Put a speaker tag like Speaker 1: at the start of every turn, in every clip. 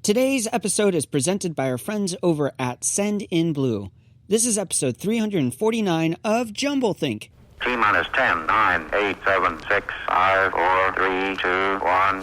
Speaker 1: Today's episode is presented by our friends over at Send in Blue. This is episode 349 of Jumblethink.
Speaker 2: T-minus 10, 9, 8, 7, 6, 5, 4, 3, 2, 1.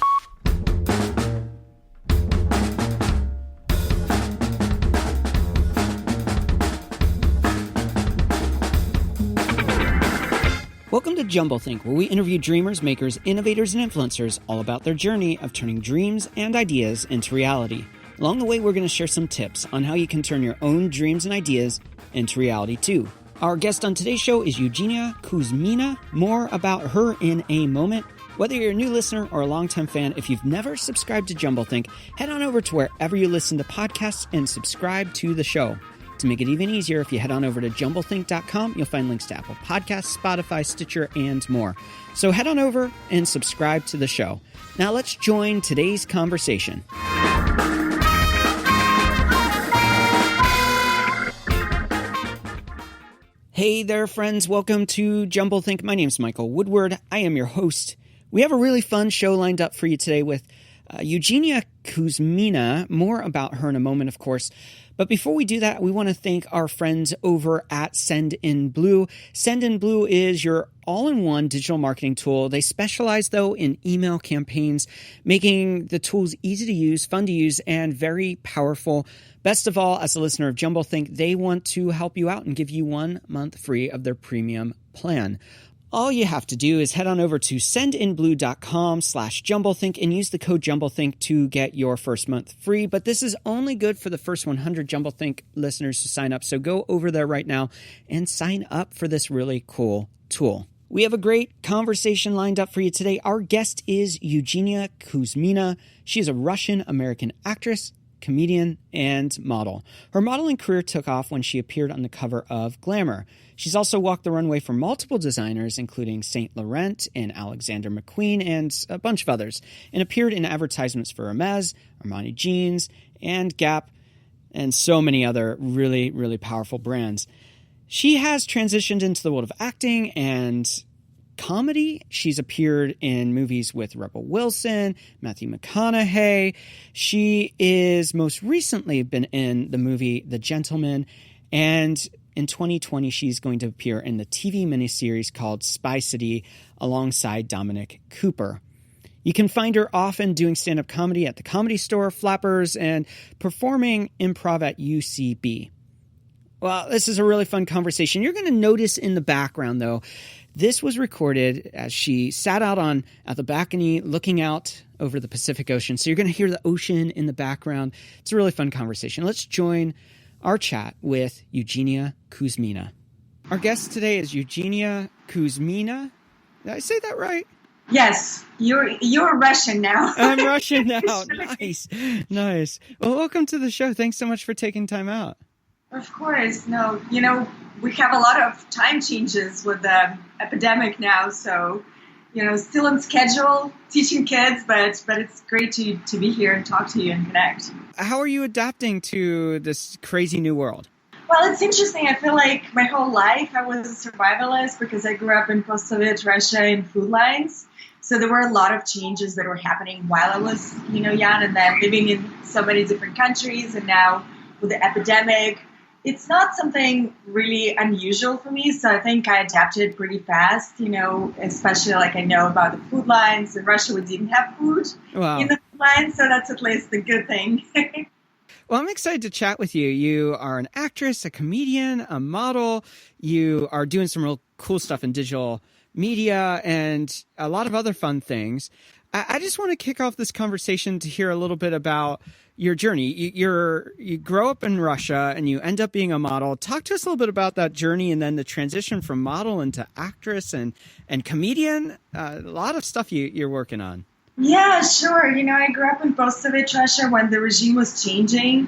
Speaker 1: Welcome to Jumblethink, where we interview dreamers, makers, innovators, and influencers all about their journey of turning dreams and ideas into reality. Along the way, we're going to share some tips on how you can turn your own dreams and ideas into reality too. Our guest on today's show is Eugenia Kuzmina. More about her in a moment. Whether you're a new listener or a longtime fan, if you've never subscribed to Jumblethink, head on over to wherever you listen to podcasts and subscribe to the show. To make it even easier, if you head on over to jumblethink.com, you'll find links to Apple Podcasts, Spotify, Stitcher, and more. So head on over and subscribe to the show. Now let's join today's conversation. Hey there, friends. Welcome to Jumblethink. My name's Michael Woodward. I am your host. We have a really fun show lined up for you today with Eugenia Kuzmina. More about her in a moment, of course. But before we do that, we want to thank our friends over at Send in Blue. Send in Blue is your all-in-one digital marketing tool. They specialize, though, in email campaigns, making the tools easy to use, fun to use, and very powerful. Best of all, as a listener of Jumblethink, they want to help you out and give you 1 month free of their premium plan. All you have to do is head on over to sendinblue.com/jumblethink and use the code Jumblethink to get your first month free. But this is only good for the first 100 Jumblethink listeners to sign up. So go over there right now and sign up for this really cool tool. We have a great conversation lined up for you today. Our guest is Eugenia Kuzmina. She is a Russian-American actress, comedian, and model. Her modeling career took off when she appeared on the cover of Glamour. She's also walked the runway for multiple designers, including Saint Laurent and Alexander McQueen and a bunch of others, and appeared in advertisements for Hermes, Armani Jeans, and Gap, and so many other really, really powerful brands. She has transitioned into the world of acting and comedy. She's appeared in movies with Rebel Wilson, Matthew McConaughey. She is most recently been in the movie The Gentleman, and in 2020, she's going to appear in the TV miniseries called Spy City alongside Dominic Cooper. You can find her often doing stand-up comedy at the Comedy Store, Flappers, and performing improv at UCB. Well, this is a really fun conversation. You're going to notice in the background, though, this was recorded as she sat out at the balcony looking out over the Pacific Ocean. So you're going to hear the ocean in the background. It's a really fun conversation. Let's join our chat with Eugenia Kuzmina. Our guest today is Eugenia Kuzmina. Did I say that right?
Speaker 3: Yes, you're Russian now.
Speaker 1: I'm Russian now. Nice. Well, welcome to the show. Thanks so much for taking time out.
Speaker 3: Of course. No, we have a lot of time changes with the epidemic now, so still on schedule, teaching kids, but it's great to be here and talk to you and connect.
Speaker 1: How are you adapting to this crazy new world?
Speaker 3: Well, it's interesting. I feel like my whole life I was a survivalist because I grew up in post-Soviet Russia in food lines. So there were a lot of changes that were happening while I was, young, and then living in so many different countries. And now with the epidemic, it's not something really unusual for me, so I think I adapted pretty fast, especially I know about the food lines. In Russia, we didn't have food in the food lines, so that's at least a good thing.
Speaker 1: Well, I'm excited to chat with you. You are an actress, a comedian, a model. You are doing some real cool stuff in digital media and a lot of other fun things. I just want to kick off this conversation to hear a little bit about your journey. You grow up in Russia and you end up being a model. Talk to us a little bit about that journey and then the transition from model into actress and comedian. A lot of stuff you're working on.
Speaker 3: Yeah, sure. I grew up in post-Soviet Russia when the regime was changing,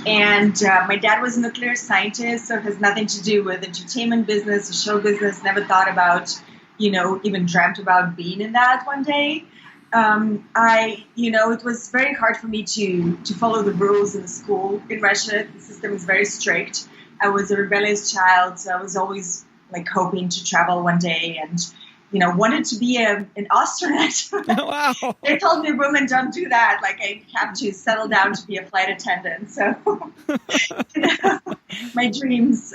Speaker 3: and my dad was a nuclear scientist, so it has nothing to do with entertainment business or show business. Never thought about, even dreamt about being in that one day. It was very hard for me to follow the rules in the school in Russia. The system is very strict. I was a rebellious child, so I was always hoping to travel one day and wanted to be an astronaut.
Speaker 1: Wow.
Speaker 3: They told me, women don't do that. Like, I have to settle down to be a flight attendant. So, my dreams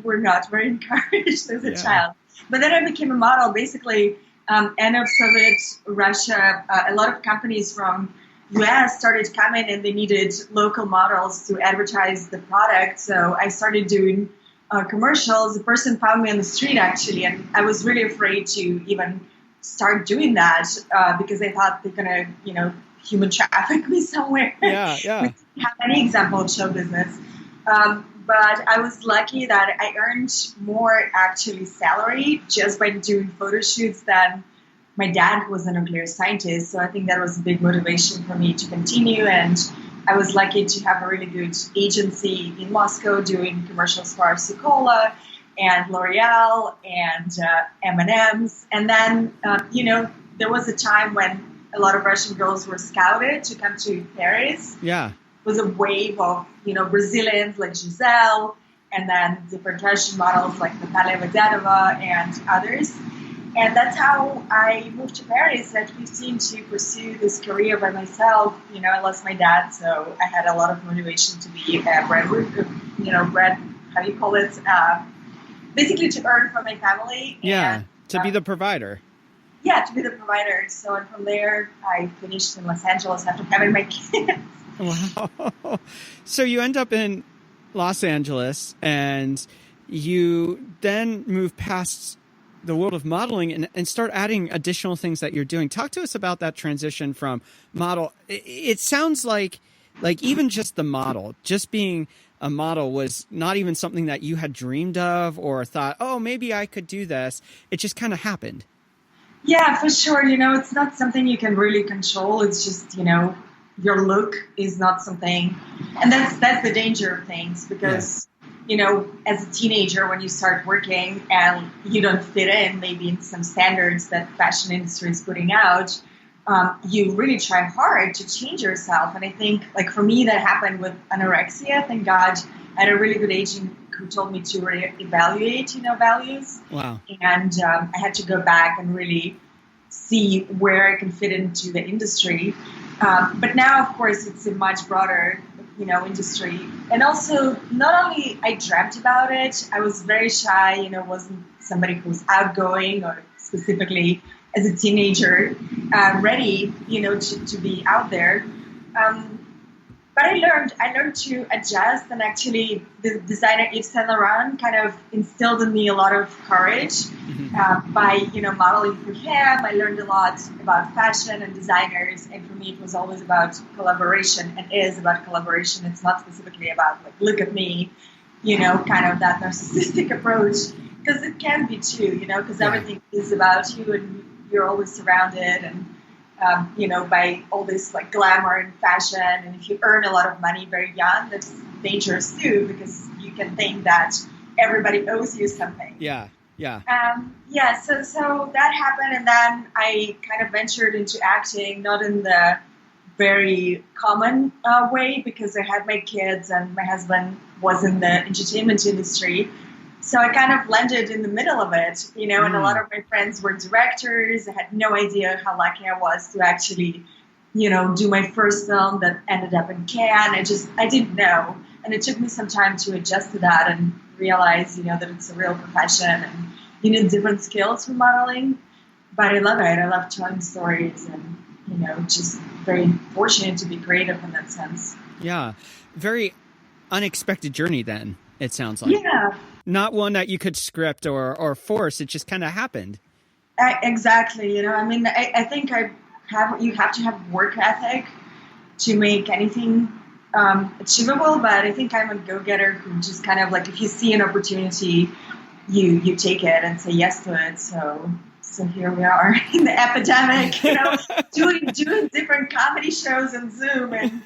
Speaker 3: were not very encouraged as a child. But then I became a model, basically, end of Soviet Russia. A lot of companies from US started coming and they needed local models to advertise the product. So I started doing commercials. The person found me on the street, actually, and I was really afraid to even start doing that because I thought they're going to, human traffic me somewhere.
Speaker 1: Yeah.
Speaker 3: We didn't have any example of show business. But I was lucky that I earned more, actually, salary just by doing photo shoots than my dad, who was a nuclear scientist. So I think that was a big motivation for me to continue. And I was lucky to have a really good agency in Moscow doing commercials for Coca-Cola and L'Oreal and M&M's. And then, there was a time when a lot of Russian girls were scouted to come to Paris.
Speaker 1: Yeah.
Speaker 3: It was a wave of, Brazilians like Giselle, and then different Russian models like Natalia Vedadova and others. And that's how I moved to Paris at 15 to pursue this career by myself. I lost my dad, so I had a lot of motivation to be how do you call it? Basically to earn for my family.
Speaker 1: Yeah,
Speaker 3: and,
Speaker 1: to be the provider.
Speaker 3: Yeah, to be the provider. So, and from there, I finished in Los Angeles after having my kids.
Speaker 1: Wow. So you end up in Los Angeles, and you then move past the world of modeling and start adding additional things that you're doing. Talk to us about that transition from model. It sounds like even just the model, just being a model was not even something that you had dreamed of or thought, oh, maybe I could do this. It just kind of happened.
Speaker 3: Yeah, for sure. It's not something you can really control. It's just, your look is not something, and that's the danger of things because, as a teenager, when you start working and you don't fit in maybe in some standards that fashion industry is putting out, you really try hard to change yourself. And I think, like for me, that happened with anorexia. Thank God I had a really good agent who told me to reevaluate, values.
Speaker 1: Wow.
Speaker 3: And I had to go back and really see where I can fit into the industry. But now, of course, it's a much broader, industry. And also, not only I dreamt about it, I was very shy, wasn't somebody who was outgoing or specifically as a teenager ready, to be out there. But I learned to adjust, and actually the designer Yves Saint Laurent kind of instilled in me a lot of courage by, modeling for him. I learned a lot about fashion and designers, and for me it was always about collaboration and is about collaboration. It's not specifically about like, look at me, kind of that narcissistic approach, because it can be too, because everything is about you and you're always surrounded and by all this like glamour and fashion. And if you earn a lot of money very young, that's dangerous too, because you can think that everybody owes you something.
Speaker 1: Yeah.
Speaker 3: So that happened. And then I kind of ventured into acting, not in the very common way, because I had my kids and my husband was in the entertainment industry. So I kind of landed in the middle of it, and a lot of my friends were directors. I had no idea how lucky I was to actually, do my first film that ended up in Caan. I didn't know. And it took me some time to adjust to that and realize, that it's a real profession and you need different skills for modeling. But I love it. I love telling stories and, just very fortunate to be creative in that sense.
Speaker 1: Yeah. Very unexpected journey then, it sounds like.
Speaker 3: Yeah.
Speaker 1: Not one that you could script or force. It just kind of happened.
Speaker 3: Exactly. I think you have to have work ethic to make anything achievable. But I think I'm a go-getter who just kind of like, if you see an opportunity, you take it and say yes to it. So here we are in the epidemic, doing different comedy shows on Zoom and,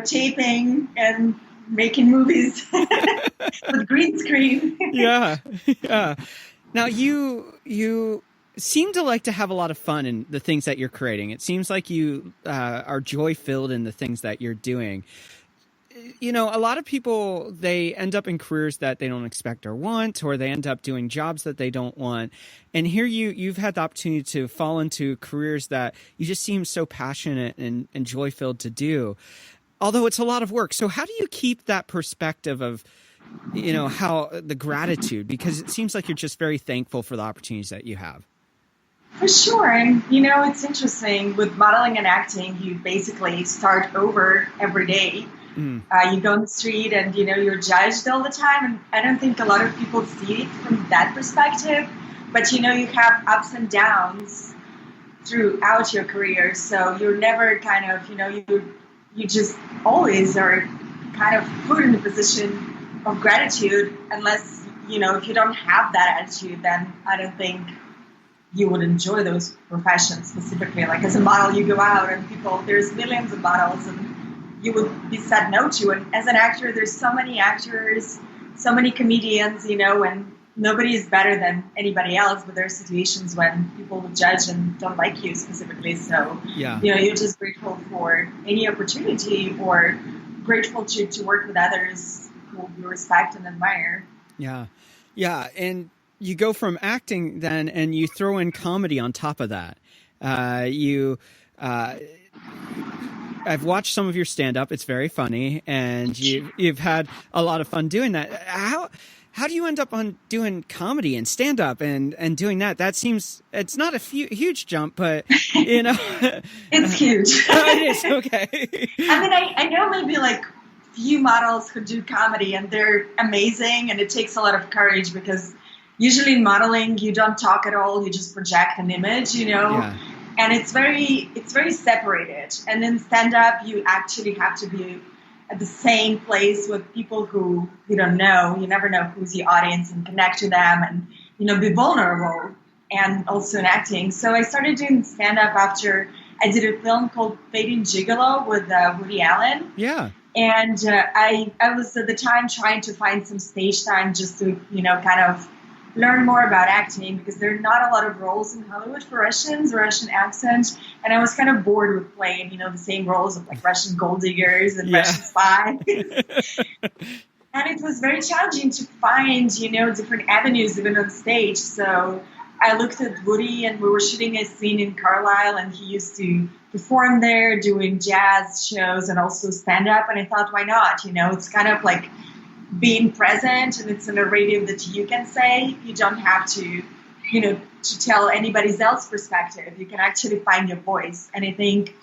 Speaker 3: taping and making movies with green screen.
Speaker 1: Yeah. Now you seem to like to have a lot of fun in the things that you're creating. It seems like you are joy-filled in the things that you're doing. a lot of people, they end up in careers that they don't expect or want, or they end up doing jobs that they don't want. And here you've had the opportunity to fall into careers that you just seem so passionate and joy-filled to do, although it's a lot of work. So how do you keep that perspective of, how the gratitude, because it seems like you're just very thankful for the opportunities that you have.
Speaker 3: For sure. And, it's interesting with modeling and acting, you basically start over every day. You go on the street and, you're judged all the time. And I don't think a lot of people see it from that perspective. But, you have ups and downs throughout your career. So you're never kind of, you just always are kind of put in a position of gratitude, unless, if you don't have that attitude, then I don't think you would enjoy those professions specifically. Like as a model, you go out and there's millions of models and you would be said no to. And as an actor, there's so many actors, so many comedians, and nobody is better than anybody else, but there are situations when people will judge and don't like you specifically. So, you're just grateful for any opportunity or grateful to work with others who you respect and admire. Yeah.
Speaker 1: Yeah. And you go from acting then and you throw in comedy on top of that. I've watched some of your stand-up. It's very funny. And you've had a lot of fun doing that. How do you end up on doing comedy and stand-up and doing that? That seems, it's not a huge jump, but,
Speaker 3: It's huge.
Speaker 1: It is, okay.
Speaker 3: I mean, I know maybe like few models who do comedy and they're amazing, and it takes a lot of courage because usually in modeling, you don't talk at all. You just project an image, and it's very separated. And in stand-up, you actually have to be at the same place with people who you don't know. You never know who's the audience and connect to them and, be vulnerable. And also in acting. So I started doing stand-up after I did a film called Fading Gigolo with Woody Allen.
Speaker 1: Yeah.
Speaker 3: And I was at the time trying to find some stage time just to, kind of learn more about acting, because there are not a lot of roles in Hollywood for Russian accent. And I was kind of bored with playing, the same roles of like Russian gold diggers and Russian spies. And it was very challenging to find, different avenues even on stage. So I looked at Woody, and we were shooting a scene in Carlisle, and he used to perform there doing jazz shows and also stand up. And I thought, why not? It's kind of like being present, and it's a narrative that you can say. You don't have to, to tell anybody else's perspective. You can actually find your voice. And I think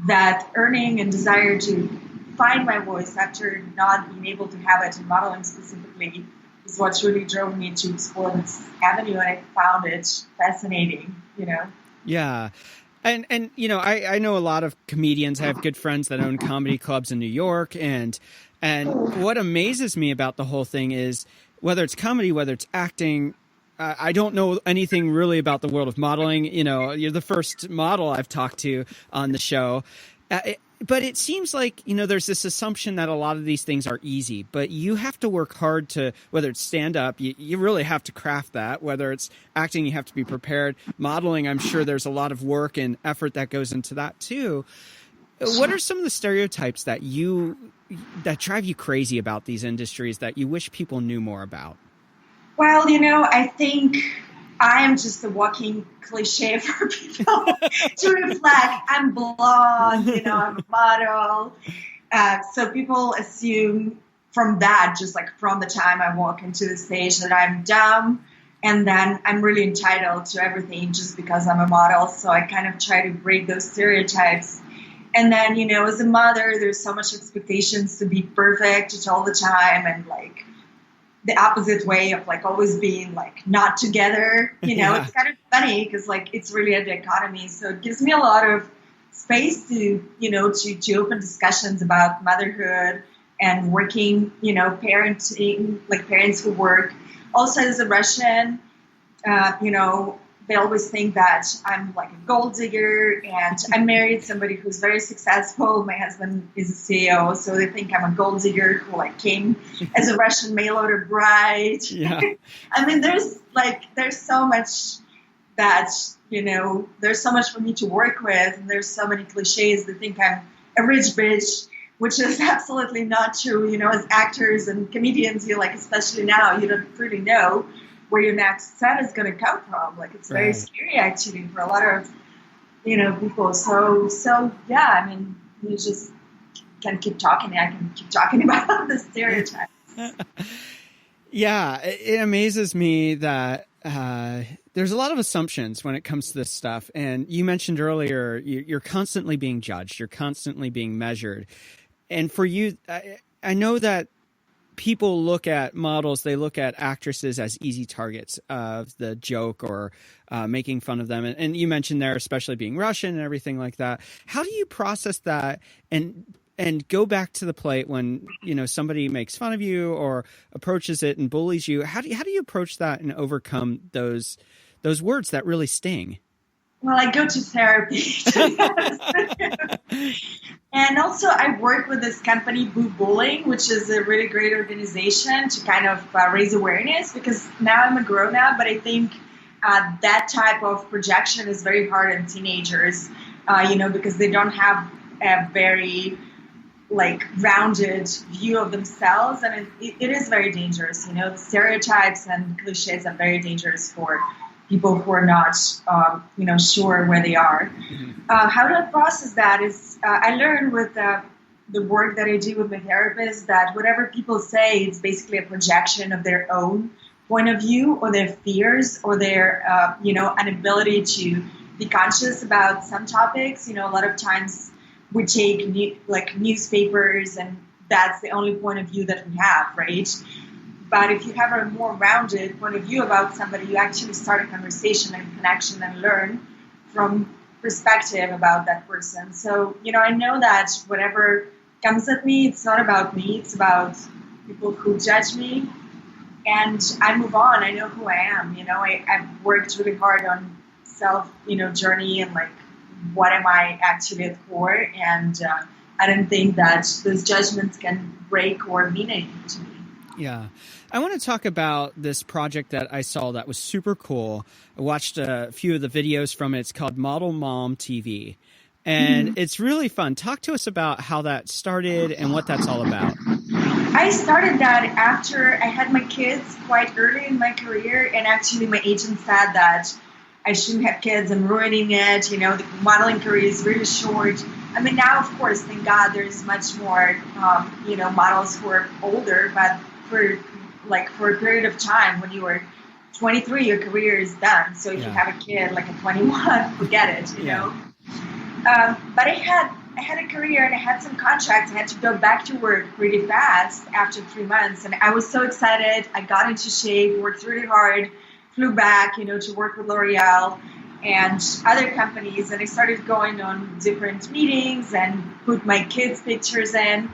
Speaker 3: that earning and desire to find my voice after not being able to have it in modeling specifically is what really drove me to explore this avenue, and I found it fascinating,
Speaker 1: Yeah. And I know a lot of comedians. I have good friends that own comedy clubs in New York, and what amazes me about the whole thing is whether it's comedy, whether it's acting, I don't know anything really about the world of modeling. You're the first model I've talked to on the show. But it seems like, there's this assumption that a lot of these things are easy, but you have to work hard to, whether it's stand up, you really have to craft that. Whether it's acting, you have to be prepared. Modeling, I'm sure there's a lot of work and effort that goes into that too. What are some of the stereotypes that drive you crazy about these industries that you wish people knew more about?
Speaker 3: Well, I think I am just a walking cliche for people to reflect. I'm blonde, I'm a model. So people assume from that, just like from the time I walk into the stage, that I'm dumb, and then I'm really entitled to everything just because I'm a model. So I kind of try to break those stereotypes. And then, as a mother, there's so much expectations to be perfect all the time, and like the opposite way of like always being like not together, It's kind of funny because like it's really a dichotomy. So it gives me a lot of space to, to open discussions about motherhood and working, parenting, like parents who work. Also as a Russian, they always think that I'm like a gold digger, and I married somebody who's very successful. My husband is a CEO, so they think I'm a gold digger who like came as a Russian mail order bride.
Speaker 1: Yeah.
Speaker 3: I mean, there's so much that, there's so much for me to work with, and there's so many cliches. They think I'm a rich bitch which is absolutely not true. As actors and comedians, you especially now, you don't really know where your next set is going to come from. It's very scary actually for a lot of, people. So yeah, I mean, you just can keep talking. I can keep talking about the stereotypes.
Speaker 1: Yeah, it amazes me that there's a lot of assumptions when it comes to this stuff. And you mentioned earlier, you're constantly being judged. You're constantly being measured. And for you, I know that people look at models, they look at actresses as easy targets of the joke or making fun of them. And you mentioned there, especially being Russian and everything like that. How do you process that and go back to the plate when, somebody makes fun of you or approaches it and bullies you? How do you approach that and overcome those words that really sting?
Speaker 3: Well, I go to therapy. And also I work with this company, Boo Bullying, which is a really great organization to kind of raise awareness, because now I'm a grown-up, but I think that type of projection is very hard on teenagers, because they don't have a very rounded view of themselves, and it is very dangerous. The stereotypes and cliches are very dangerous for people who are not, sure where they are. How to process that is, I learned with the work that I do with my therapist that whatever people say, it's basically a projection of their own point of view or their fears or their, inability to be conscious about some topics. A lot of times we take newspapers and that's the only point of view that we have, right? But if you have a more rounded point of view about somebody, you actually start a conversation and connection and learn from perspective about that person. So, I know that whatever comes at me, it's not about me. It's about people who judge me. And I move on. I know who I am. I've worked really hard on self, journey and what am I actually at core. And I don't think that those judgments can break or mean anything to me.
Speaker 1: Yeah. I want to talk about this project that I saw that was super cool. I watched a few of the videos from it. It's called Model Mom TV. And it's really fun. Talk to us about how that started and what that's all about.
Speaker 3: I started that after I had my kids quite early in my career. And actually my agent said that I shouldn't have kids. I'm ruining it. The modeling career is really short. I mean, now, of course, thank God there's much more, models who are older, but for a period of time when you were 23, your career is done. So if you have a kid at 21, forget it, you know. But I had a career and I had some contracts. I had to go back to work pretty fast after 3 months. And I was so excited. I got into shape, worked really hard, flew back, to work with L'Oreal and other companies. And I started going on different meetings and put my kids' pictures in.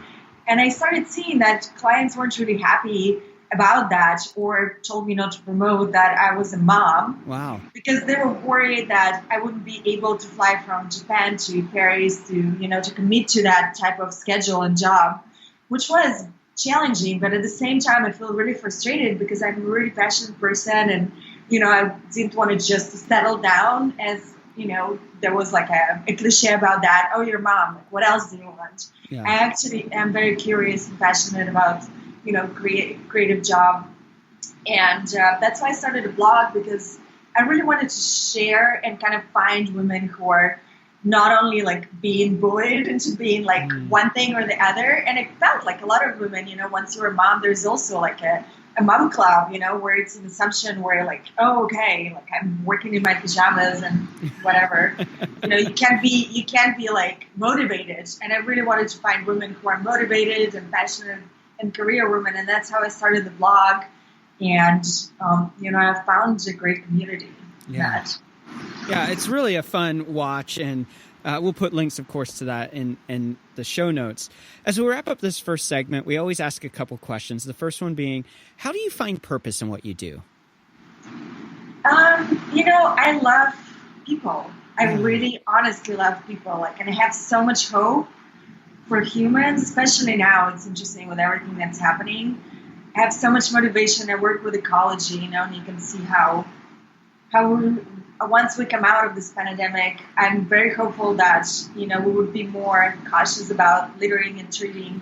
Speaker 3: And I started seeing that clients weren't really happy about that or told me not to promote that I was a mom.
Speaker 1: Wow.
Speaker 3: Because they were worried that I wouldn't be able to fly from Japan to Paris to commit to that type of schedule and job, which was challenging. But at the same time, I feel really frustrated because I'm a really passionate person and, I didn't want to just settle down as, there was a cliche about that. Oh, you're a mom. What else do you want?
Speaker 1: Yeah.
Speaker 3: I actually am very curious and passionate about, creative job. And that's why I started a blog, because I really wanted to share and kind of find women who are not only being bullied into being one thing or the other. And it felt like a lot of women, once you're a mom, there's also a mom club, where it's an assumption where oh, okay, I'm working in my pajamas and whatever. You can't be motivated. And I really wanted to find women who are motivated and passionate and career women. And that's how I started the blog. And, I found a great community.
Speaker 1: Yeah. Yeah, it's really a fun watch. And we'll put links, of course, to that in the show notes. As we wrap up this first segment, we always ask a couple questions. The first one being, how do you find purpose in what you do?
Speaker 3: I love people. I really honestly love people. And I have so much hope for humans, especially now. It's interesting with everything that's happening. I have so much motivation. I work with ecology, and you can see how once we come out of this pandemic, I'm very hopeful that, we would be more cautious about littering and treating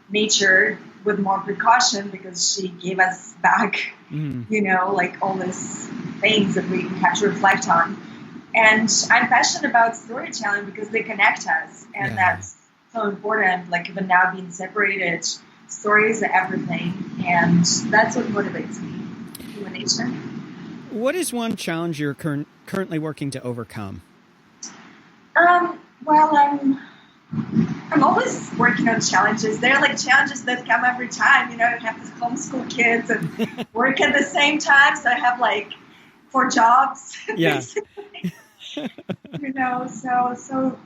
Speaker 3: nature with more precaution, because she gave us back, like all these things that we have to reflect on. And I'm passionate about storytelling because they connect us, and that's so important. Like, even now being separated, stories are everything, and that's what motivates me, human nature.
Speaker 1: What is one challenge you're currently working to overcome?
Speaker 3: Well, I'm always working on challenges. They're like challenges that come every time. I have to homeschool kids and work at the same time, so I have like 4 jobs.
Speaker 1: Yeah.
Speaker 3: So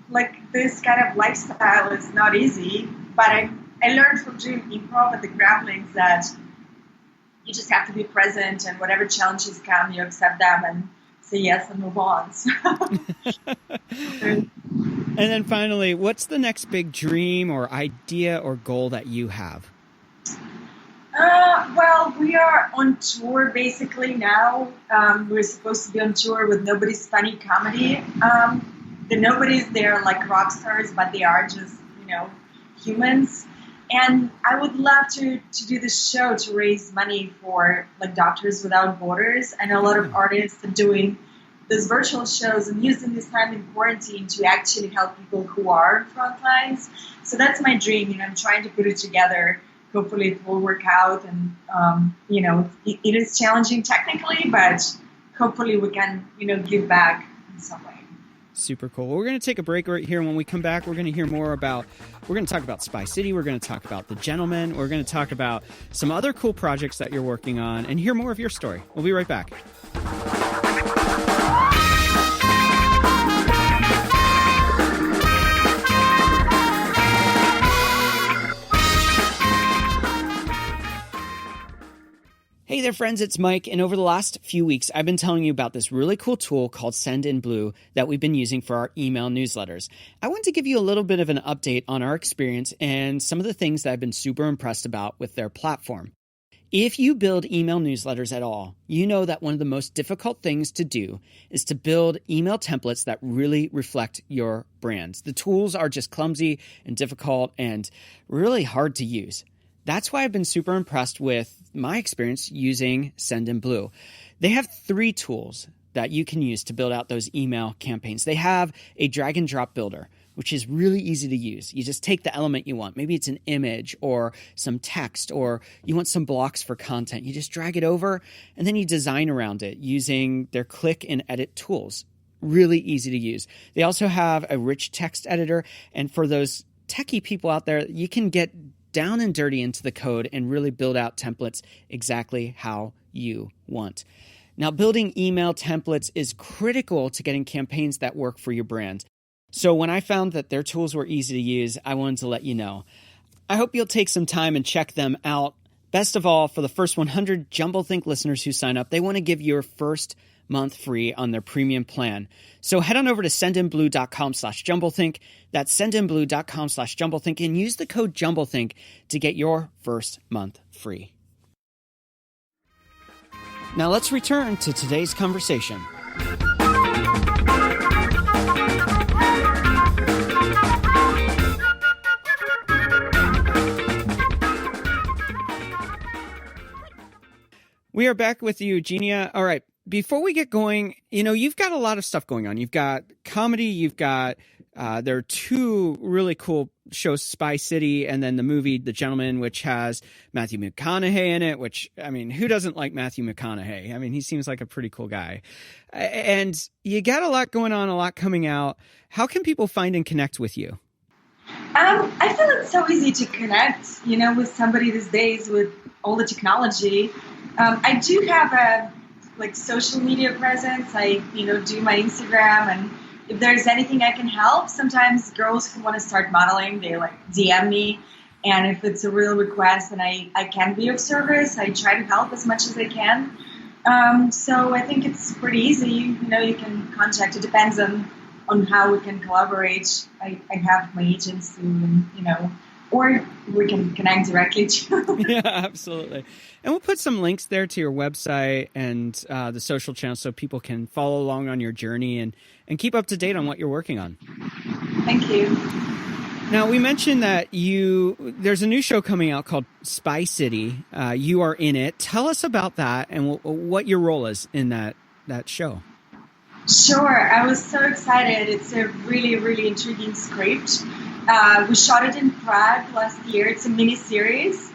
Speaker 3: like this kind of lifestyle is not easy, but I learned from doing improv at the Grapplings that you just have to be present, and whatever challenges come, you accept them and say yes and move on. So.
Speaker 1: And then finally, what's the next big dream or idea or goal that you have?
Speaker 3: Well, we are on tour basically now. We're supposed to be on tour with Nobody's Funny Comedy. The Nobodies, they're like rock stars, but they are just, humans. And I would love to do this show to raise money for like Doctors Without Borders. I know a lot of artists are doing these virtual shows and using this time in quarantine to actually help people who are on front lines. So that's my dream. I'm trying to put it together. Hopefully it will work out. And, it is challenging technically, but hopefully we can, give back in some way.
Speaker 1: Super cool. Well, we're going to take a break right here. When we come back, we're going to hear more about, we're going to talk about Spy City. We're going to talk about The Gentleman. We're going to talk about some other cool projects that you're working on and hear more of your story. We'll be right back. Hey there, friends, it's Mike, and over the last few weeks, I've been telling you about this really cool tool called Send in Blue that we've been using for our email newsletters. I want to give you a little bit of an update on our experience and some of the things that I've been super impressed about with their platform. If you build email newsletters at all, you know that one of the most difficult things to do is to build email templates that really reflect your brand. The tools are just clumsy and difficult and really hard to use. That's why I've been super impressed with my experience using Send in Blue. They have 3 tools that you can use to build out those email campaigns. They have a drag and drop builder, which is really easy to use. You just take the element you want. Maybe it's an image or some text, or you want some blocks for content. You just drag it over and then you design around it using their click and edit tools. Really easy to use. They also have a rich text editor. And for those techie people out there, you can get down and dirty into the code and really build out templates exactly how you want. Now, building email templates is critical to getting campaigns that work for your brand. So when I found that their tools were easy to use, I wanted to let you know. I hope you'll take some time and check them out. Best of all, for the first 100 Jumblethink listeners who sign up, they want to give your first month free on their premium plan. So head on over to sendinblue.com/jumblethink. That's sendinblue.com/jumblethink and use the code jumblethink to get your first month free. Now let's return to today's conversation. We are back with you, Eugenia. All right. Before we get going, you've got a lot of stuff going on. You've got comedy. You've got, there are 2 really cool shows, Spy City, and then the movie The Gentleman, which has Matthew McConaughey in it, which, who doesn't like Matthew McConaughey? He seems like a pretty cool guy. And you got a lot going on, a lot coming out. How can people find and connect with you?
Speaker 3: I feel it's so easy to connect, with somebody these days with all the technology. I do have a social media presence. I, do my Instagram, and if there's anything I can help, sometimes girls who want to start modeling, they DM me. And if it's a real request and I can be of service, I try to help as much as I can. So I think it's pretty easy. You can contact. It depends on how we can collaborate. I have my agents who, or we can connect directly too.
Speaker 1: Yeah, absolutely. And we'll put some links there to your website and the social channels so people can follow along on your journey and keep up to date on what you're working on.
Speaker 3: Thank you.
Speaker 1: Now, we mentioned that there's a new show coming out called Spy City. You are in it. Tell us about that and what your role is in that show.
Speaker 3: Sure. I was so excited. It's a really, really intriguing script. We shot it in Prague last year. It's a mini-series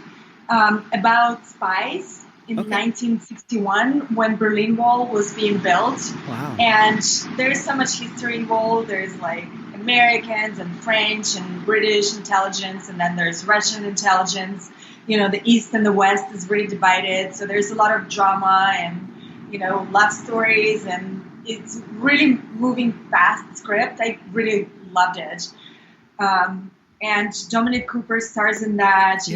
Speaker 3: about spies in 1961 when Berlin Wall was being built.
Speaker 1: Wow.
Speaker 3: And there's so much history involved. There's like Americans and French and British intelligence, and then there's Russian intelligence. The East and the West is really divided. So there's a lot of drama and, love stories, and it's really moving fast script. I really loved it. And Dominic Cooper stars in that,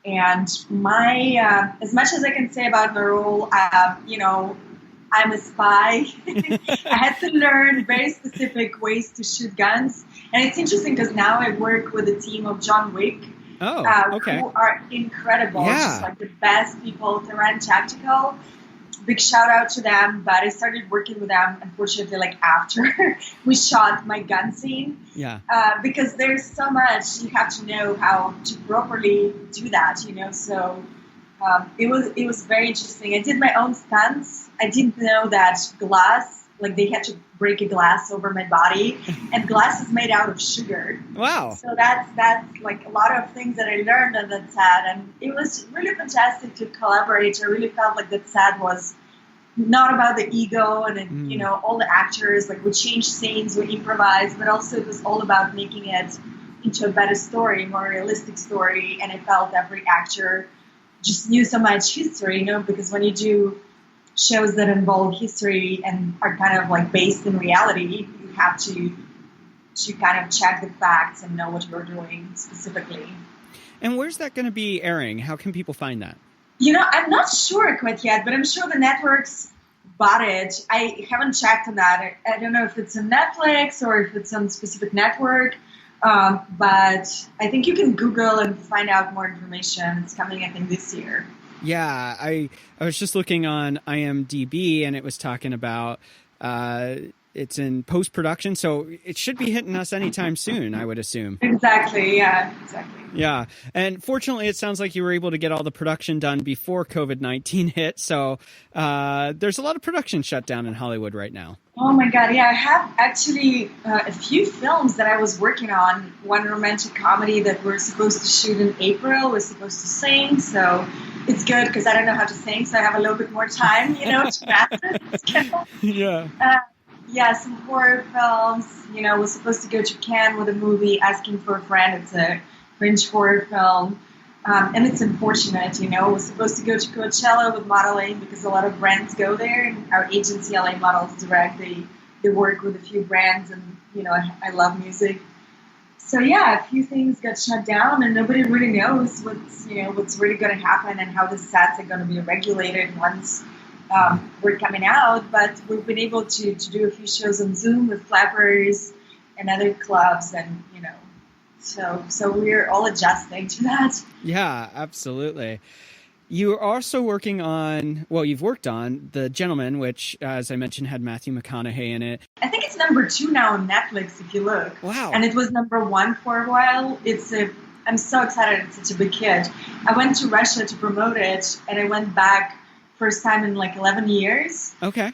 Speaker 3: and my, as much as I can say about the role, I'm a spy. I had to learn very specific ways to shoot guns. And it's interesting because now I work with a team of John Wick, who are incredible, just like the best people to run tactical. Big shout out to them, but I started working with them, unfortunately, like after we shot my gun scene.
Speaker 1: Yeah.
Speaker 3: Because there's so much you have to know how to properly do that, So it was very interesting. I did my own stunts. I didn't know that glass, like they had to break a glass over my body, and glass is made out of sugar.
Speaker 1: Wow.
Speaker 3: So that's like a lot of things that I learned on that set, and it was really fantastic to collaborate. I really felt like that set was not about the ego and all the actors, like we changed scenes, we improvised, but also it was all about making it into a better story, more realistic story. And I felt every actor just knew so much history, because when you do shows that involve history and are kind of like based in reality, you have to kind of check the facts and know what you're doing specifically.
Speaker 1: And where's that going to be airing? How can people find that?
Speaker 3: I'm not sure quite yet, but I'm sure the networks bought it. I haven't checked on that. I don't know if it's on Netflix or if it's on specific network, but I think you can Google and find out more information. It's coming, I think, this year.
Speaker 1: Yeah, I was just looking on IMDb, and it was talking about it's in post-production, so it should be hitting us anytime soon, I would assume.
Speaker 3: Exactly, yeah, exactly.
Speaker 1: Yeah, and fortunately, it sounds like you were able to get all the production done before COVID-19 hit, so there's a lot of production shut down in Hollywood right now.
Speaker 3: Oh my God, yeah, I have actually a few films that I was working on. One romantic comedy that we're supposed to shoot in April, we're supposed to sing, so it's good because I don't know how to sing, so I have a little bit more time, to master the schedule.
Speaker 1: Yeah.
Speaker 3: Yeah, some horror films. We're supposed to go to Caan with a movie, Asking for a Friend. It's a French horror film. And it's unfortunate, We're supposed to go to Coachella with modeling because a lot of brands go there. And our agency, LA Models Direct, they work with a few brands. And, I love music. So, yeah, a few things got shut down. And nobody really knows what's really going to happen and how the sets are going to be regulated once we're coming out, but we've been able to do a few shows on Zoom with flappers and other clubs, and so we're all adjusting to that. Yeah,
Speaker 1: absolutely. You're also working on, you've worked on The Gentleman, which, as I mentioned, had Matthew McConaughey in it.
Speaker 3: I think it's number 2 now on Netflix, if you look.
Speaker 1: Wow.
Speaker 3: And it was number 1 for a while. I'm so excited. It's such a big hit. I went to Russia to promote it, and I went back first time in like 11 years.
Speaker 1: Okay.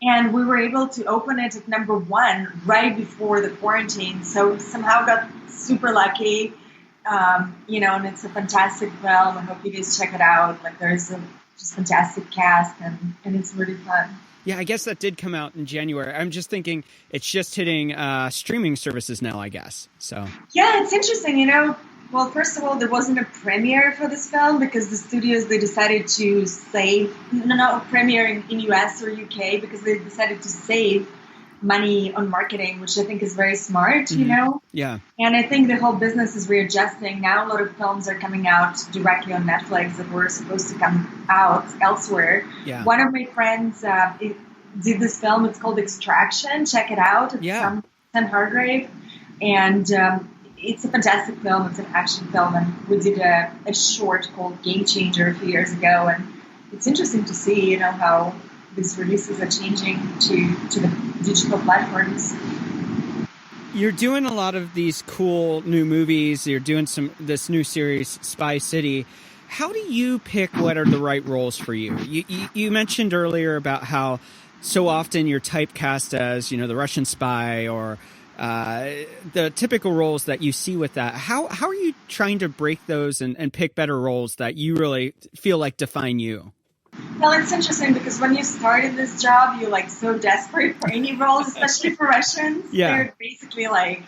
Speaker 3: And we were able to open it at number 1 right before the quarantine. So somehow got super lucky, and it's a fantastic film. I hope you guys check it out. Like there's a just fantastic cast and it's really fun.
Speaker 1: Yeah, I guess that did come out in January. I'm just thinking it's just hitting streaming services now, I guess. So
Speaker 3: yeah, it's interesting, Well, first of all, there wasn't a premiere for this film because the studios, they decided to save, not a premiere in US or UK because they decided to save money on marketing, which I think is very smart,
Speaker 1: Yeah.
Speaker 3: And I think the whole business is readjusting. Now a lot of films are coming out directly on Netflix that were supposed to come out elsewhere.
Speaker 1: Yeah.
Speaker 3: One of my friends did this film. It's called Extraction. Check it out. It's Sam Hargrave. And it's a fantastic film. It's an action film, and we did a short called Game Changer a few years ago, and it's interesting to see, you know, how these releases are changing to the digital platforms.
Speaker 1: You're doing a lot of these cool new movies. You're doing this new series, Spy City. How do you pick what are the right roles for you? You mentioned earlier about how so often you're typecast as, you know, the Russian spy or the typical roles that you see with that. How are you trying to break those and pick better roles that you really feel like define you?
Speaker 3: Well, it's interesting because when you started this job, you're like so desperate for any roles, especially for Russians.
Speaker 1: Yeah.
Speaker 3: They're basically like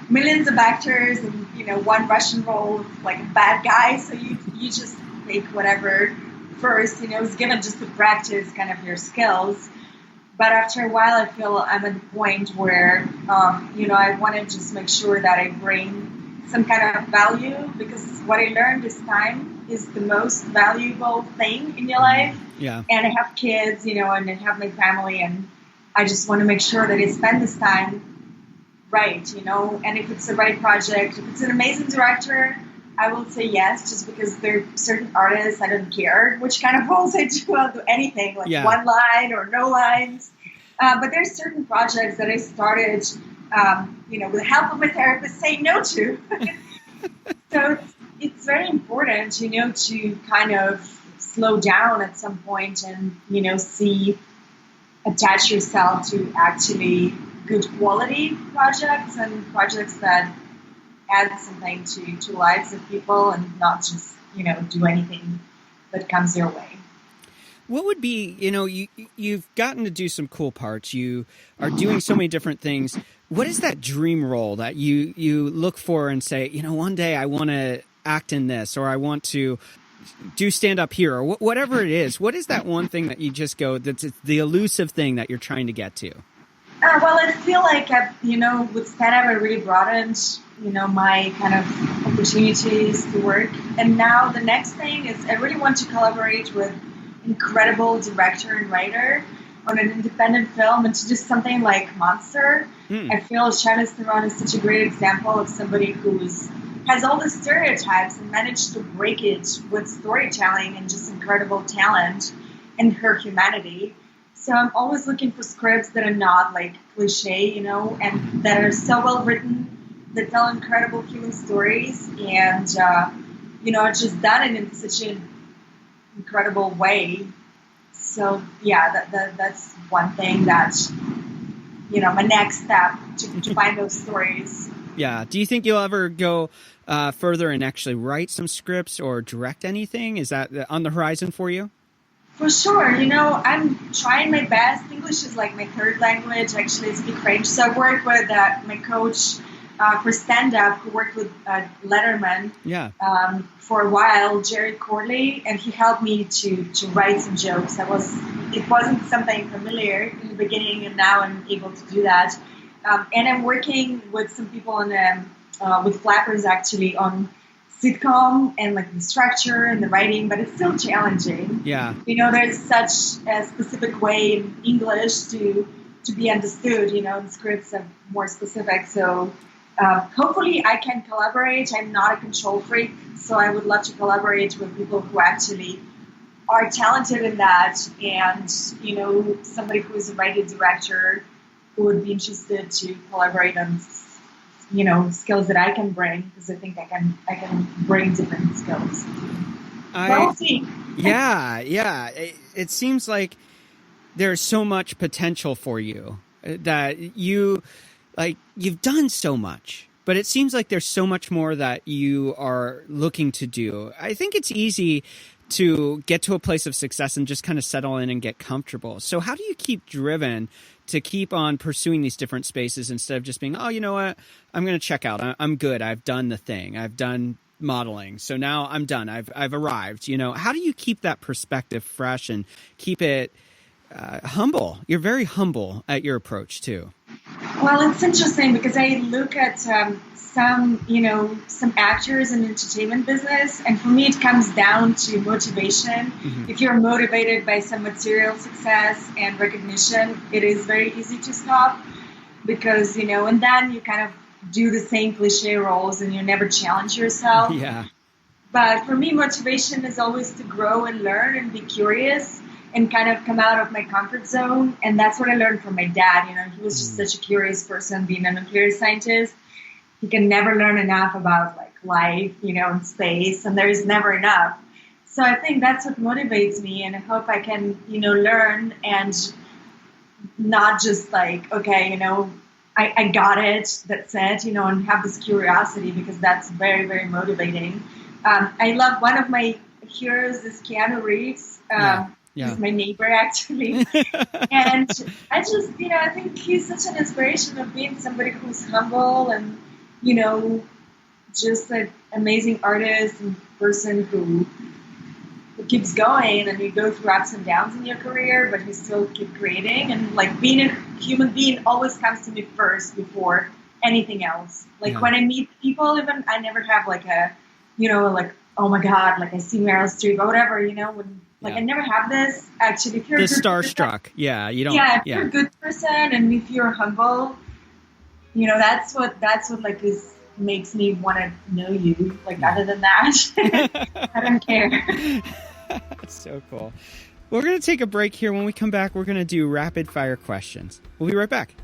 Speaker 3: millions of actors and, you know, one Russian role, like a bad guy. So you just take whatever first, you know, is given just to practice kind of your skills. But after a while, I feel I'm at the point where, you know, I want to just make sure that I bring some kind of value, because what I learned this time is the most valuable thing in your life.
Speaker 1: Yeah.
Speaker 3: And I have kids, you know, and I have my family, and I just want to make sure that I spend this time right, you know, and if it's the right project, if it's an amazing director, I will say yes, just because there are certain artists, I don't care which kind of roles I do. I'll do anything, like one line or no lines. But there's certain projects that I started, you know, with the help of my therapist, saying no to. So it's very important, you know, to kind of slow down at some point and, you know, attach yourself to actually good quality projects and projects that add something to lives of people, and not just, you know, do anything that comes your way.
Speaker 1: What would be, you know, you've gotten to do some cool parts. You are doing so many different things. What is that dream role that you look for and say, you know, one day I want to act in this, or I want to do stand up here, or whatever it is? What is that one thing that you just go, that's the elusive thing that you're trying to get to?
Speaker 3: Well, I feel like, you know, with stand-up, I really broadened, you know, my kind of opportunities to work. And now the next thing is I really want to collaborate with incredible director and writer on an independent film, and to do something like Monster. I feel Charlize Theron is such a great example of somebody who has all the stereotypes and managed to break it with storytelling and just incredible talent and her humanity. So I'm always looking for scripts that are not like cliche, you know, and that are so well written, that tell incredible human stories, and, you know, just done it in such an incredible way. So, yeah, that's one thing that, you know, my next step to find those stories.
Speaker 1: Yeah. Do you think you'll ever go further and actually write some scripts or direct anything? Is that on the horizon for you?
Speaker 3: For sure. You know, I'm trying my best. English is like my third language. Actually, I speak French. So I work with my coach for stand-up, who worked with Letterman for a while, Jerry Corley, and he helped me to write some jokes. It wasn't something familiar in the beginning, and now I'm able to do that. And I'm working with some people with Flappers, actually, on sitcom and like the structure and the writing, but it's still challenging.
Speaker 1: Yeah.
Speaker 3: You know, there's such a specific way in English to be understood, you know, and scripts are more specific. So hopefully I can collaborate. I'm not a control freak, so I would love to collaborate with people who actually are talented in that, and, you know, somebody who is a writer director who would be interested to collaborate on, you know, skills that I can bring, because I think I can bring different skills. We'll see.
Speaker 1: Yeah. It seems like there's so much potential for you, that you've done so much, but it seems like there's so much more that you are looking to do. I think it's easy to get to a place of success and just kind of settle in and get comfortable. So how do you keep driven to keep on pursuing these different spaces instead of just being, oh, you know what, I'm going to check out. I'm good. I've done the thing. I've done modeling. So now I'm done. I've arrived. You know, how do you keep that perspective fresh and keep it humble? You're very humble at your approach too.
Speaker 3: Well, it's interesting because I look at some actors in the entertainment business, and for me it comes down to motivation. Mm-hmm. If you're motivated by some material success and recognition, it is very easy to stop, because, you know, and then you kind of do the same cliche roles and you never challenge yourself.
Speaker 1: Yeah.
Speaker 3: But for me, motivation is always to grow and learn and be curious and kind of come out of my comfort zone. And that's what I learned from my dad. You know, he was just such a curious person, being a nuclear scientist. He can never learn enough about like life, you know, and space, and there is never enough. So I think that's what motivates me, and I hope I can, you know, learn and not just like, okay, you know, I got it, that's it, you know, and have this curiosity, because that's very, very motivating. I love, one of my heroes is Keanu Reeves.
Speaker 1: Yeah.
Speaker 3: He's my neighbor, actually. And I just, you know, I think he's such an inspiration of being somebody who's humble and, you know, just an amazing artist and person who keeps going, and you go through ups and downs in your career, but you still keep creating. And like, being a human being always comes to me first before anything else. Like when I meet people, even, I never have like a, you know, like, oh my God, like I see Meryl Streep or whatever, you know, when, like I never have this. Actually, if you're
Speaker 1: the
Speaker 3: a good
Speaker 1: starstruck,
Speaker 3: person,
Speaker 1: you don't.
Speaker 3: If you're a good person and if you're humble, you know, that's what like makes me want to know you. Like, other than that, I don't care.
Speaker 1: That's so cool. We're going to take a break here. When we come back, we're going to do rapid fire questions. We'll be right back.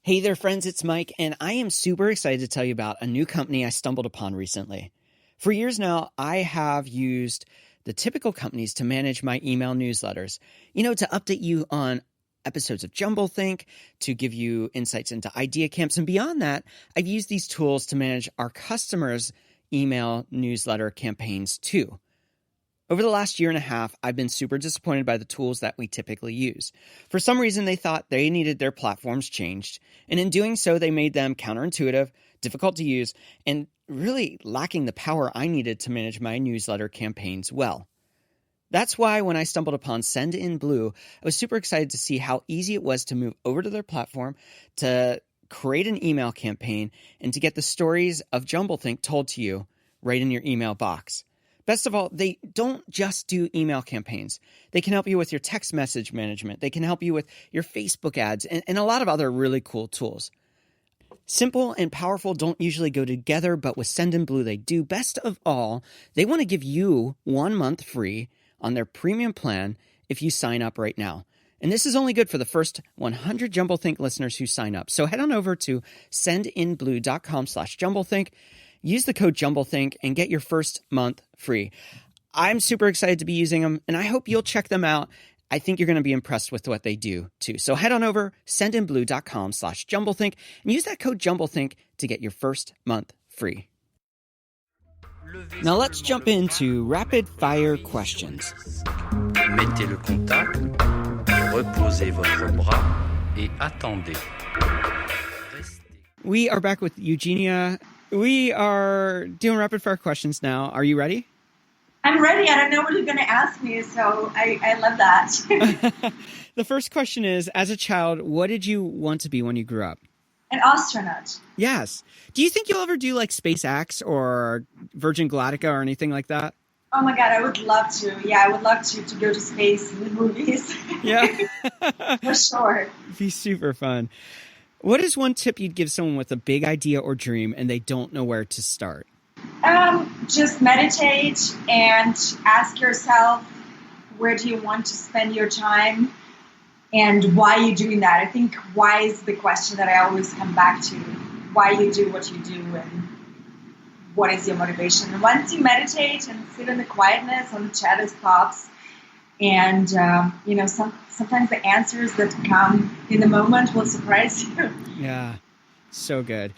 Speaker 1: Hey there, friends, it's Mike, and I am super excited to tell you about a new company I stumbled upon recently. For years now, I have used the typical companies to manage my email newsletters, you know, to update you on episodes of Jumblethink, to give you insights into idea camps, and beyond that, I've used these tools to manage our customers' email newsletter campaigns too. Over the last year and a half, I've been super disappointed by the tools that we typically use. For some reason, they thought they needed their platforms changed, and in doing so, they made them counterintuitive, difficult to use, and really lacking the power I needed to manage my newsletter campaigns well. That's why when I stumbled upon Send in Blue, I was super excited to see how easy it was to move over to their platform, to create an email campaign, and to get the stories of Jumblethink told to you right in your email box. Best of all, they don't just do email campaigns. They can help you with your text message management. They can help you with your Facebook ads and a lot of other really cool tools. Simple and powerful don't usually go together, but with Send in Blue, they do. Best of all, they want to give you 1 month free on their premium plan if you sign up right now. And this is only good for the first 100 Jumblethink listeners who sign up. So head on over to sendinblue.com/Jumblethink. Use the code Jumblethink and get your first month free. I'm super excited to be using them, and I hope you'll check them out. I think you're going to be impressed with what they do too. So head on over sendinblue.com/Jumblethink and use that code Jumblethink to get your first month free. Now let's jump into rapid fire questions.
Speaker 4: Mettez le contact, reposez votre bras et attendez.
Speaker 1: We are back with Eugenia. We are doing rapid fire questions now. Are you ready?
Speaker 3: I'm ready. I don't know what you're going to ask me, so I love that.
Speaker 1: The first question is, as a child, what did you want to be when you grew up?
Speaker 3: An astronaut.
Speaker 1: Yes. Do you think you'll ever do like SpaceX or Virgin Galactica or anything like that?
Speaker 3: Oh my God, I would love to. Yeah, I would love to go to space in the movies.
Speaker 1: Yeah.
Speaker 3: For sure.
Speaker 1: It'd be super fun. What is one tip you'd give someone with a big idea or dream and they don't know where to start?
Speaker 3: Just meditate and ask yourself, where do you want to spend your time and why are you doing that? I think why is the question that I always come back to. Why you do what you do and what is your motivation? And once you meditate and sit in the quietness on the shadows pops, and sometimes the answers that come in the moment will surprise you.
Speaker 1: Yeah, so good.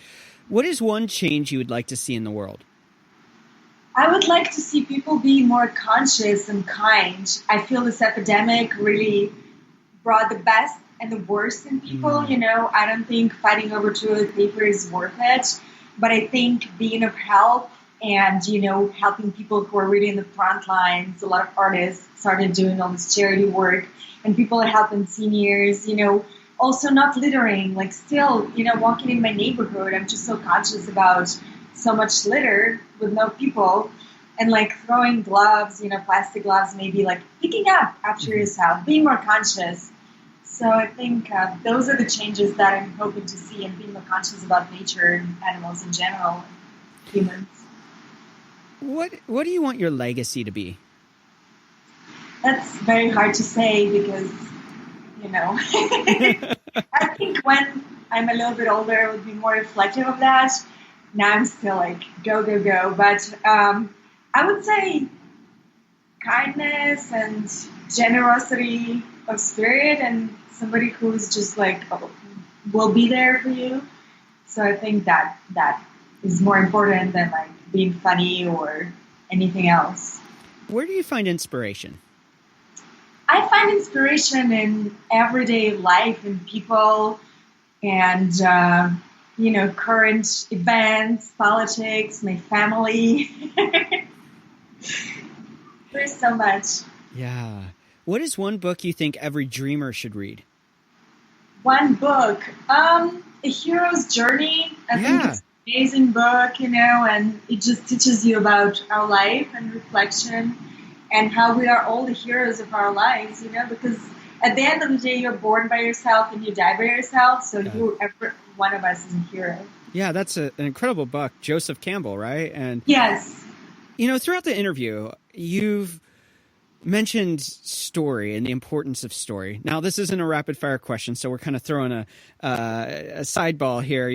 Speaker 1: What is one change you would like to see in the world?
Speaker 3: I would like to see people be more conscious and kind. I feel this epidemic really brought the best and the worst in people. You know, I don't think fighting over toilet paper is worth it, but I think being of help and, you know, helping people who are really in the front lines. A lot of artists started doing all this charity work, and people are helping seniors, you know, also not littering, like still, you know, walking in my neighborhood. I'm just so conscious about so much litter with no people. and like throwing gloves, plastic gloves, maybe like picking up after yourself, being more conscious. So I think those are the changes that I'm hoping to see, and being more conscious about nature and animals in general, and humans.
Speaker 1: What do you want your legacy to be?
Speaker 3: That's very hard to say because, I think when I'm a little bit older, I would be more reflective of that. Now I'm still like, go, go, go. But I would say kindness and generosity of spirit, and somebody who's just like, will be there for you. So I think that is more important than like being funny or anything else.
Speaker 1: Where do you find inspiration?
Speaker 3: I find inspiration in everyday life, in people, and current events, politics, my family. There's so much.
Speaker 1: Yeah. What is one book you think every dreamer should read?
Speaker 3: One book, A Hero's Journey. I think it's an amazing book, and it just teaches you about our life and reflection, and how we are all the heroes of our lives, because at the end of the day, you're born by yourself and you die by yourself. So every one of us is a hero.
Speaker 1: Yeah, that's an incredible book. Joseph Campbell, right? And
Speaker 3: yes.
Speaker 1: Throughout the interview, you've mentioned story and the importance of story. Now, this isn't a rapid fire question, so we're kind of throwing a sideball here,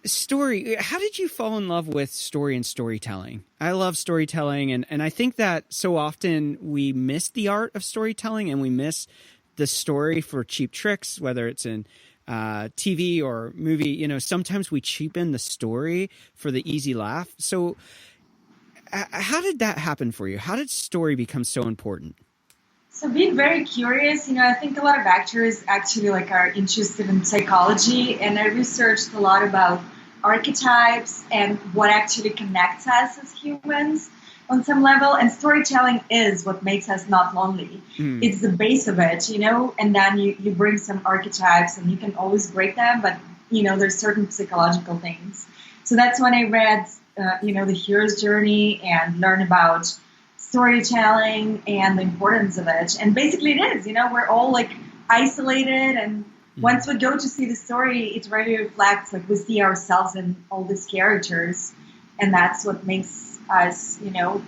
Speaker 1: Story. How did you fall in love with story and storytelling? I love storytelling, and I think that so often we miss the art of storytelling, and we miss the story for cheap tricks, whether it's in TV or movie. Sometimes we cheapen the story for the easy laugh. So how did that happen for you? How did story become so important?
Speaker 3: So being very curious, I think a lot of actors actually are interested in psychology, and I researched a lot about archetypes and what actually connects us as humans on some level. And storytelling is what makes us not lonely. It's the base of it, and then you bring some archetypes, and you can always break them, but, there's certain psychological things. So that's when I read, The Hero's Journey, and learned about storytelling and the importance of it. And basically it is, we're all isolated, and once we go to see the story, it really reflects, we see ourselves in all these characters, and that's what makes us,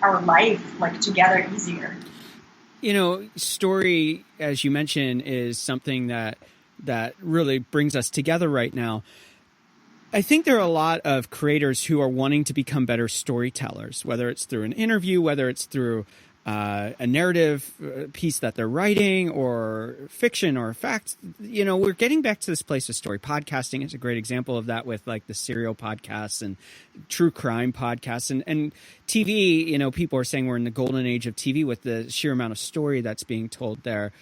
Speaker 3: our life together easier.
Speaker 1: Story, as you mentioned, is something that really brings us together right now. I think there are a lot of creators who are wanting to become better storytellers, whether it's through an interview, whether it's through a narrative piece that they're writing, or fiction or fact. We're getting back to this place of story. Podcasting is a great example of that, with the serial podcasts and true crime podcasts, and TV. People are saying we're in the golden age of TV with the sheer amount of story that's being told there.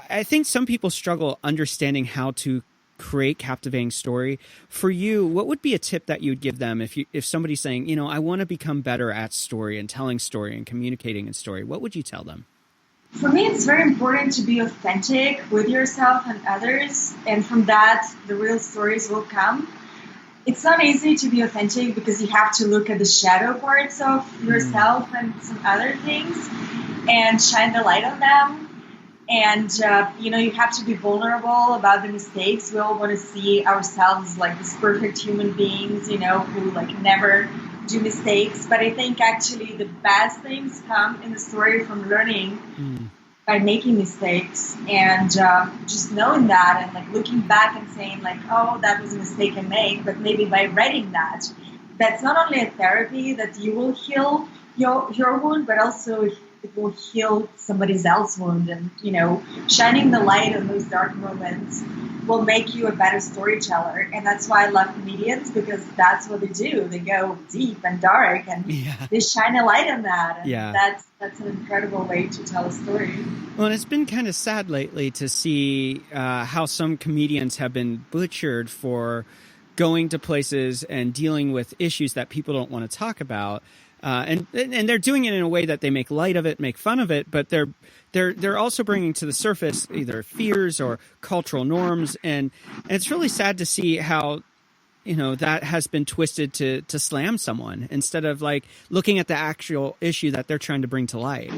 Speaker 1: I think some people struggle understanding how to create captivating story. For you, what would be a tip that you'd give them if somebody's saying, I want to become better at story and telling story and communicating in story? What would you tell them?
Speaker 3: For me, it's very important to be authentic with yourself and others, and from that, the real stories will come. It's not easy to be authentic because you have to look at the shadow parts of yourself and some other things and shine the light on them. And, you have to be vulnerable about the mistakes. We all want to see ourselves as perfect human beings, who never do mistakes. But I think actually the best things come in the story from learning by making mistakes, and just knowing that, and looking back and saying oh, that was a mistake I made. But maybe by writing that's not only a therapy that you will heal your wound, but also it will heal somebody else's wound. And, shining the light on those dark moments will make you a better storyteller. And that's why I love comedians, because that's what they do. They go deep and dark, and they shine a light on that. And that's an incredible way to tell a story.
Speaker 1: Well, and it's been kind of sad lately to see how some comedians have been butchered for going to places and dealing with issues that people don't want to talk about. And they're doing it in a way that they make light of it, make fun of it, but they're also bringing to the surface either fears or cultural norms, and it's really sad to see how that has been twisted to slam someone instead of like looking at the actual issue that they're trying to bring to light.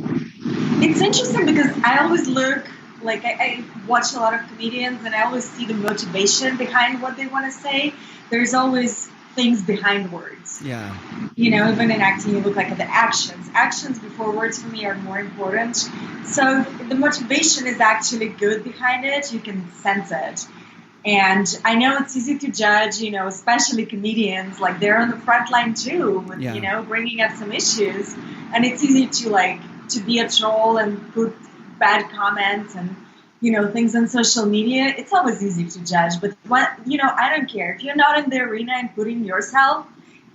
Speaker 3: It's interesting because I always look, like I watch a lot of comedians and I always see the motivation behind what they want to say. There's always things behind words.
Speaker 1: Yeah.
Speaker 3: Even in acting, you look like at the actions. Actions before words for me are more important. So the motivation is actually good behind it. You can sense it. And I know it's easy to judge, especially comedians, like they're on the front line too, with, bringing up some issues. And it's easy to be a troll and put bad comments and, things on social media. It's always easy to judge. But, I don't care. If you're not in the arena and putting yourself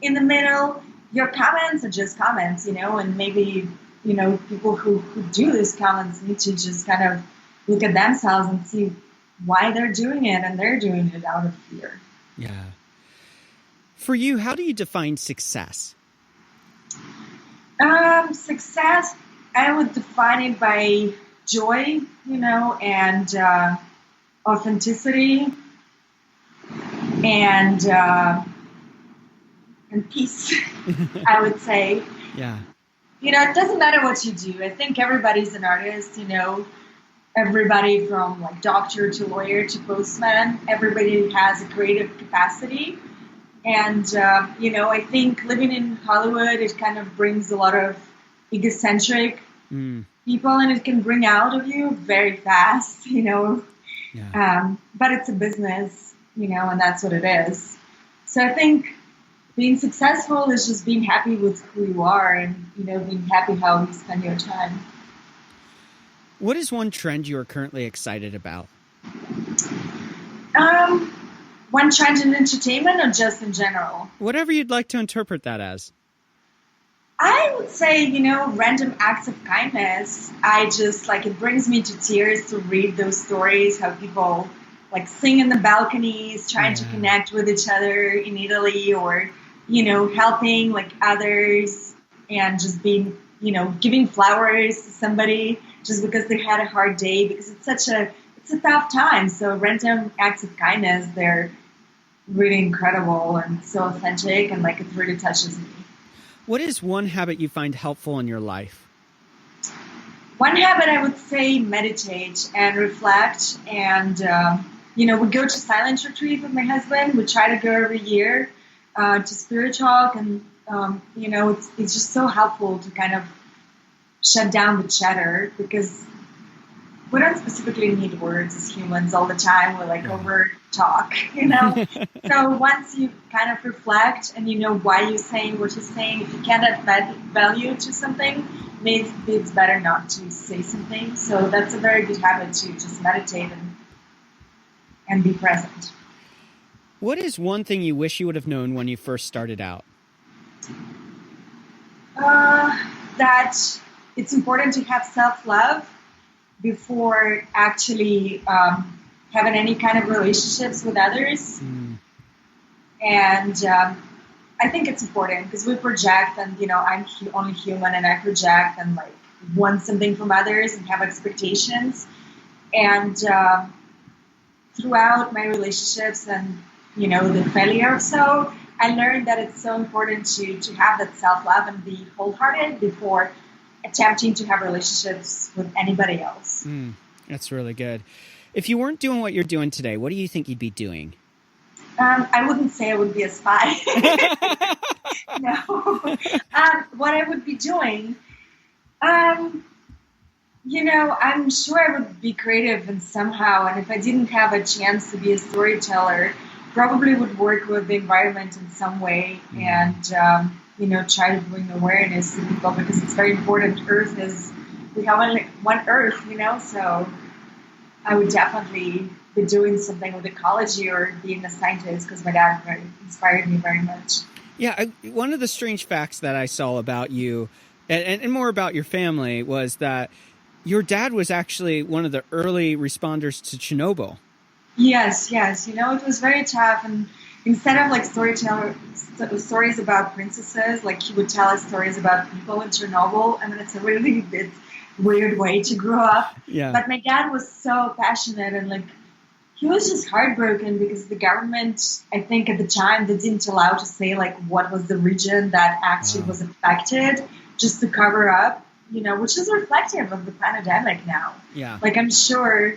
Speaker 3: in the middle, your comments are just comments, and maybe, people who do these comments need to just kind of look at themselves and see why they're doing it, and they're doing it out of fear.
Speaker 1: Yeah. For you, how do you define success?
Speaker 3: Success, I would define it by joy, and authenticity and peace, I would say.
Speaker 1: Yeah.
Speaker 3: It doesn't matter what you do. I think everybody's an artist, everybody from like doctor to lawyer to postman, everybody has a creative capacity. And, I think living in Hollywood, it kind of brings a lot of egocentric people, and it can bring out of you very fast, Yeah. But it's a business, and that's what it is. So I think being successful is just being happy with who you are and, being happy how you spend your time.
Speaker 1: What is one trend you are currently excited about?
Speaker 3: One trend in entertainment or just in general?
Speaker 1: Whatever you'd like to interpret that as.
Speaker 3: I would say, random acts of kindness. It brings me to tears to read those stories, how people sing in the balconies, trying to connect with each other in Italy, or, helping others and just being, giving flowers to somebody just because they had a hard day, because it's a tough time. So random acts of kindness, they're really incredible and so authentic, and it really touches me.
Speaker 1: What is one habit you find helpful in your life?
Speaker 3: One habit, I would say, meditate and reflect. And, we go to silent retreat with my husband. We try to go every year to Spirit Talk. And, it's just so helpful to kind of shut down the chatter, because we don't specifically need words as humans all the time. We're over talk, So once you kind of reflect and you know why you're saying what you're saying, if you can't add value to something, maybe it's better not to say something. So that's a very good habit, to just meditate and be present.
Speaker 1: What is one thing you wish you would have known when you first started out?
Speaker 3: That it's important to have self-love before actually having any kind of relationships with others. And I think it's important because we project, and, I'm only human, and I project and want something from others and have expectations. And throughout my relationships and, the failure or so, I learned that it's so important to have that self-love and be wholehearted before attempting to have relationships with anybody else.
Speaker 1: That's really good. If you weren't doing what you're doing today, what do you think you'd be doing?
Speaker 3: I wouldn't say I would be a spy. No. What I would be doing, I'm sure I would be creative and somehow, and if I didn't have a chance to be a storyteller, probably would work with the environment in some way and, try to bring awareness to people, because it's very important. We have only one Earth, so I would definitely be doing something with ecology or being a scientist, because my dad inspired me very much.
Speaker 1: Yeah, one of the strange facts that I saw about you, and more about your family, was that your dad was actually one of the early responders to Chernobyl. Yes.
Speaker 3: It was very tough, and instead of stories about princesses, he would tell us stories about people in Chernobyl. I mean, it's a really weird way to grow up.
Speaker 1: Yeah.
Speaker 3: But my dad was so passionate, and He was just heartbroken because the government, I think at the time, they didn't allow to say like what was the region that actually was affected, just to cover up, which is reflective of the pandemic now.
Speaker 1: Yeah.
Speaker 3: Like, I'm sure,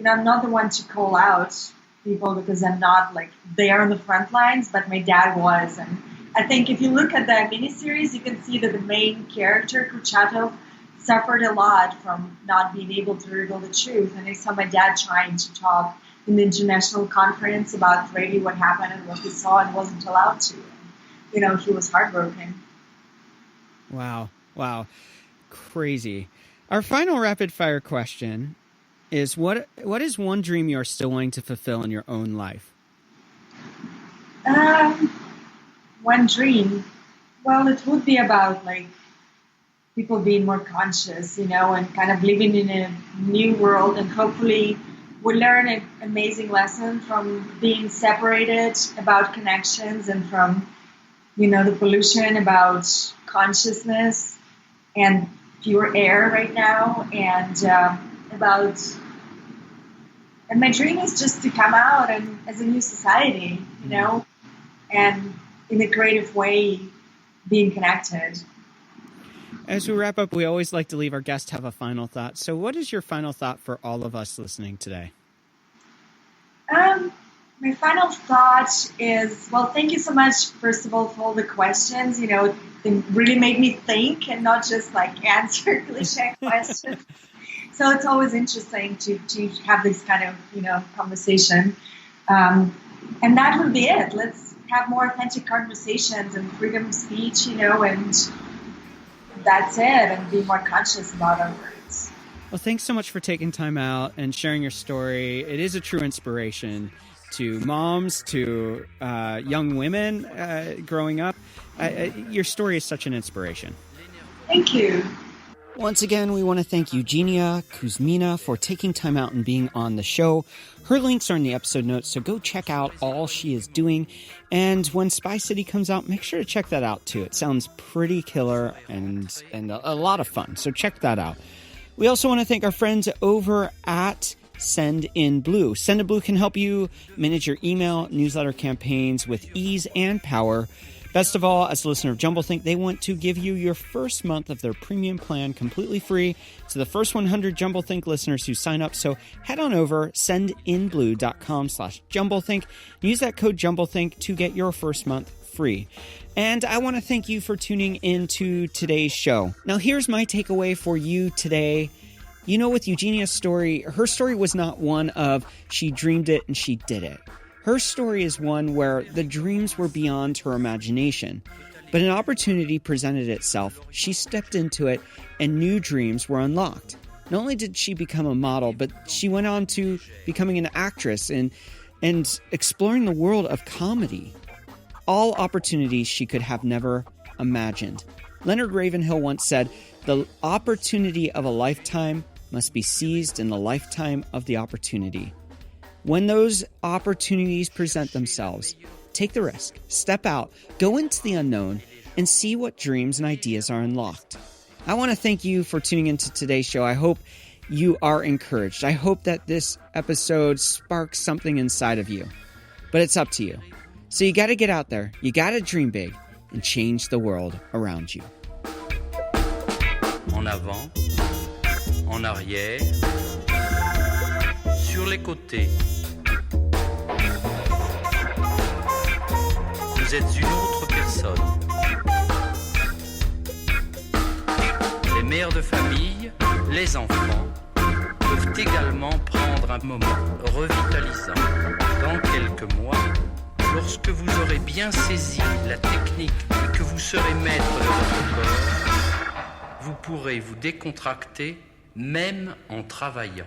Speaker 3: I'm not the one to call out people because I'm not like there on the front lines, but my dad was. And I think if you look at the miniseries, you can see that the main character, Kurchatov, suffered a lot from not being able to reveal the truth. And I saw my dad trying to talk in the international conference about really what happened and what he saw and wasn't allowed to. He was heartbroken.
Speaker 1: Wow. Crazy. Our final rapid fire question is what is one dream you're still wanting to fulfill in your own life?
Speaker 3: One dream. Well, it would be about like people being more conscious, and kind of living in a new world, and hopefully we learn an amazing lesson from being separated about connections and from, the pollution about consciousness and pure air right now, and and my dream is just to come out and as a new society, and in a creative way being connected.
Speaker 1: As we wrap up, we always like to leave our guests have a final thought. So what is your final thought for all of us listening today?
Speaker 3: My final thought is, well, thank you so much, first of all, for all the questions. It really made me think and not just like answer cliche questions. So it's always interesting to have this kind of, conversation. And that would be it. Let's have more authentic conversations and freedom of speech, and that's it, and be more conscious about our words.
Speaker 1: Well, thanks so much for taking time out and sharing your story. It is a true inspiration to moms, to young women growing up. Your story is such an inspiration.
Speaker 3: Thank you.
Speaker 1: Once again, we want to thank Eugenia Kuzmina for taking time out and being on the show. Her links are in the episode notes, so go check out all she is doing. And when Spy City comes out, make sure to check that out too. It sounds pretty killer and a lot of fun, so check that out. We also want to thank our friends over at Send in Blue. Send in Blue can help you manage your email newsletter campaigns with ease and power. Best of all, as a listener of Jumblethink, they want to give you your first month of their premium plan completely free to the first 100 Jumblethink listeners who sign up. So head on over sendinblue.com/Jumblethink. Use that code Jumblethink to get your first month free. And I want to thank you for tuning into today's show. Now, here's my takeaway for you today. With Eugenia's story, her story was not one of she dreamed it and she did it. Her story is one where the dreams were beyond her imagination, but an opportunity presented itself. She stepped into it and new dreams were unlocked. Not only did she become a model, but she went on to becoming an actress and exploring the world of comedy. All opportunities she could have never imagined. Leonard Ravenhill once said, "The opportunity of a lifetime must be seized in the lifetime of the opportunity." When those opportunities present themselves, take the risk, step out, go into the unknown, and see what dreams and ideas are unlocked. I want to thank you for tuning into today's show. I hope you are encouraged. I hope that this episode sparks something inside of you. But it's up to you. So you got to get out there, you got to dream big, and change the world around you.
Speaker 4: En avant, en arrière, sur les côtés. Vous êtes une autre personne. Les mères de famille, les enfants, peuvent également prendre un moment revitalisant. Dans quelques mois, lorsque vous aurez bien saisi la technique et que vous serez maître de votre corps, vous pourrez vous décontracter même en travaillant.